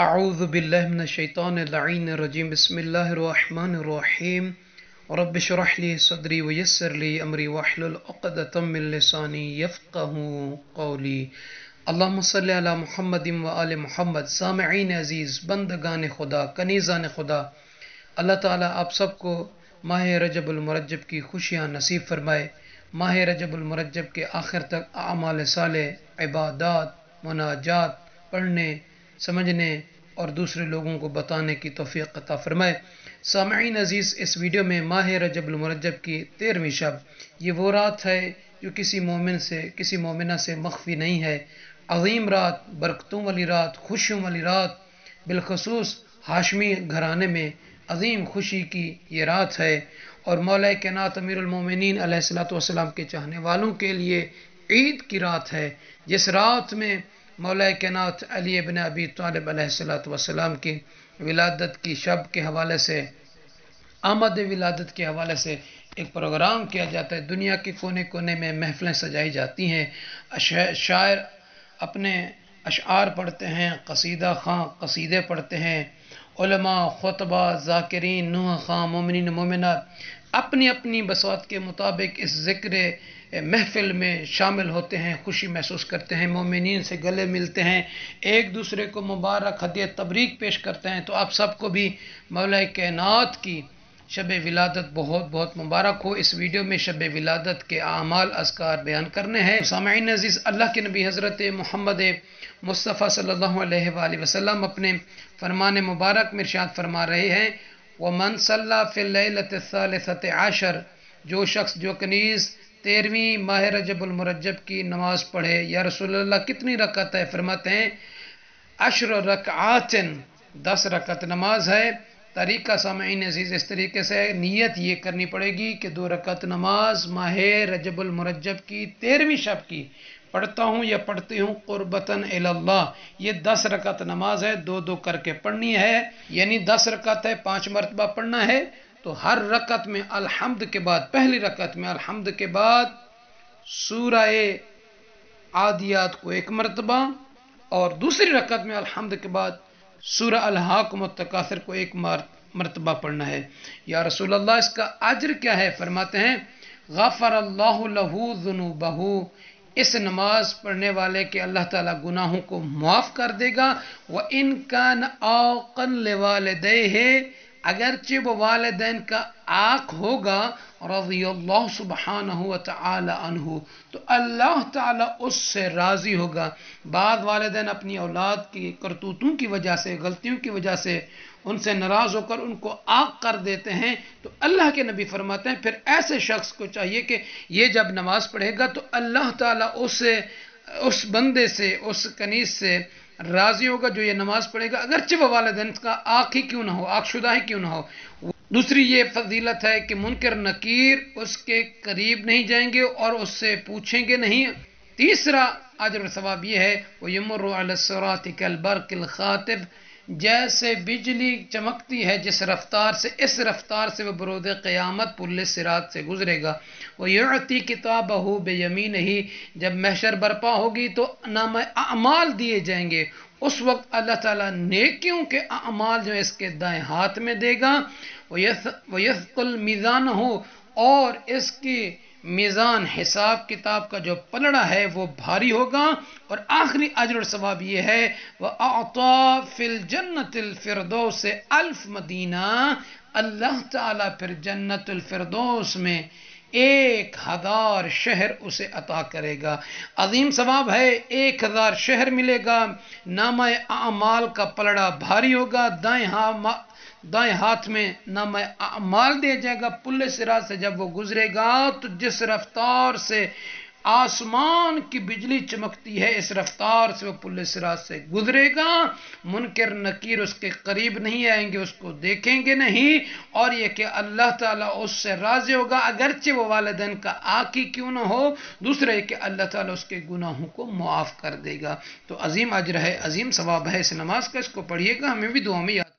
اعوذ باللہ من الشیطان اللعین الرجیم بسم اللہ الرحمن الرحیم رب اشرح لی صدری ویسر لی امری واحلل عقدۃ من لسانی یفقهوا قولی اللہم صلی علی محمد و آل محمد۔ سامعین عزیز، بندگان خدا، کنیزان خدا، اللہ تعالیٰ آپ سب کو ماہ رجب المرجب کی خوشیاں نصیب فرمائے۔ ماہ رجب المرجب کے آخر تک اعمال صالح، عبادات، مناجات پڑھنے، سمجھنے اور دوسرے لوگوں کو بتانے کی توفیق عطا فرمائے۔ سامعین عزیز، اس ویڈیو میں ماہ رجب المرجب کی 13ویں شب، یہ وہ رات ہے جو کسی مومن سے، کسی مومنہ سے مخفی نہیں ہے۔ عظیم رات، برکتوں والی رات، خوشیوں والی رات، بالخصوص ہاشمی گھرانے میں عظیم خوشی کی یہ رات ہے، اور مولا کائنات امیر المومنین علیہ السلام کے چاہنے والوں کے لیے عید کی رات ہے، جس رات میں مولا کائنات علی ابن ابی طالب علیہ السلام کی ولادت کی شب کے حوالے سے، آمد ولادت کے حوالے سے ایک پروگرام کیا جاتا ہے۔ دنیا کے کونے کونے میں محفلیں سجائی جاتی ہیں، شاعر اپنے اشعار پڑھتے ہیں، قصیدہ خواں قصیدے پڑھتے ہیں، علماء، خطبہ، ذاکرین، نوح خواں، مومنین مومنات اپنی اپنی بساط کے مطابق اس ذکر محفل میں شامل ہوتے ہیں، خوشی محسوس کرتے ہیں، مومنین سے گلے ملتے ہیں، ایک دوسرے کو مبارک ہدیہ تبریک پیش کرتے ہیں۔ تو آپ سب کو بھی مولا کائنات کی شب ولادت بہت بہت مبارک ہو۔ اس ویڈیو میں شب ولادت کے اعمال اذکار بیان کرنے ہیں۔ سامعین عزیز، اللہ کے نبی حضرت محمد مصطفیٰ صلی اللہ علیہ وآلہ وسلم اپنے فرمان مبارک میں ارشاد فرما رہے ہیں، وَمَنْ صَلَّى فِي اللَّيْلَةِ الثَّالِثَةِ عَشَرَ، جو شخص، جو کنیز 13ویں ماہ رجب المرجب کی نماز پڑھے۔ یا رسول اللہ کتنی رکعت ہے؟ فرماتے ہیں 10 رکعات، 10 رکعت نماز ہے۔ طریقہ سامعین عزیز اس طریقے سے نیت یہ کرنی پڑے گی کہ 2 رکعت نماز ماہ رجب المرجب کی 13ویں شب کی پڑھتا ہوں یا پڑھتی ہوں قربتاً الی اللہ۔ یہ 10 رکعت نماز ہے، 2 کر کے پڑھنی ہے، یعنی 10 رکعت ہے، 5 مرتبہ پڑھنا ہے۔ تو ہر رکعت میں الحمد کے بعد، پہلی رکعت میں الحمد کے بعد سورہ عادیات کو 1 مرتبہ، اور دوسری رکعت میں الحمد کے بعد سورہ الہاکم التکاثر کو 1 مرتبہ پڑھنا ہے۔ یا رسول اللہ اس کا اجر کیا ہے؟ فرماتے ہیں غفر اللہ لہ ذنوبہ، اس نماز پڑھنے والے کے اللہ تعالیٰ گناہوں کو معاف کر دے گا۔ وَإِن كَانَ عَاقًا لِوَالِدَيْهِ، اگرچہ وہ والدین کا عاق ہوگا، رضی اللہ سبحانہ وتعالی عنہ، تو اللہ تعالیٰ اس سے راضی ہوگا۔ بعض والدین اپنی اولاد کی کرتوتوں کی وجہ سے، غلطیوں کی وجہ سے ان سے ناراض ہو کر ان کو عاق کر دیتے ہیں، تو اللہ کے نبی فرماتے ہیں پھر ایسے شخص کو چاہیے کہ یہ جب نماز پڑھے گا تو اللہ تعالیٰ اس بندے سے، اس کنیز سے راضی ہوگا جو یہ نماز پڑھے گا، اگرچہ وہ والدین کا عاق ہی کیوں نہ ہو، عاق شدہ ہی کیوں نہ ہو۔ دوسری یہ فضیلت ہے کہ منکر نکیر اس کے قریب نہیں جائیں گے اور اس سے پوچھیں گے نہیں۔ تیسرا اجر و ثواب یہ ہے، وَيَمُرُّ عَلَى الصِّرَاطِ كَالْبَرْقِ الْخَاطِفِ، جیسے بجلی چمکتی ہے جس رفتار سے، اس رفتار سے وہ برود قیامت پل صراط سے گزرے گا۔ وَيُعْطِي كِتَابَهُ بِيَمِينِهِ، جب محشر برپا ہوگی تو نامہ اعمال دیے جائیں گے، اس وقت اللہ تعالیٰ نیکیوں کے اعمال جو اس کے دائیں ہاتھ میں دے گا۔ وَيَثْقُلْ مِيزَانَهُ، اور اس کی میزان، حساب کتاب کا جو پلڑا ہے وہ بھاری ہوگا۔ اور آخری اجر و ثواب یہ ہے، وَأَعْطَى فِي الْجَنَّةِ الْفِرْدَوْسِ أَلْفَ مدینہ، اللہ تعالیٰ پھر جنت الفردوس میں 1000 شہر اسے عطا کرے گا۔ عظیم ثواب ہے، 1000 شہر ملے گا، نامہ اعمال کا پلڑا بھاری ہوگا، دائیں ہاتھ میں نامہ اعمال دیا جائے گا۔ پل صراط سے جب وہ گزرے گا تو جس رفتار سے آسمان کی بجلی چمکتی ہے، اس رفتار سے وہ پل صراط سے گزرے گا، منکر نکیر اس کے قریب نہیں آئیں گے، اس کو دیکھیں گے نہیں، اور یہ کہ اللہ تعالیٰ اس سے راضی ہوگا اگرچہ وہ والدین کا عاق ہی کیوں نہ ہو۔ دوسرا یہ کہ اللہ تعالیٰ اس کے گناہوں کو معاف کر دے گا۔ تو عظیم اجر ہے، عظیم ثواب ہے اس نماز کا، اس کو پڑھیے گا، ہمیں بھی دعا میں یاد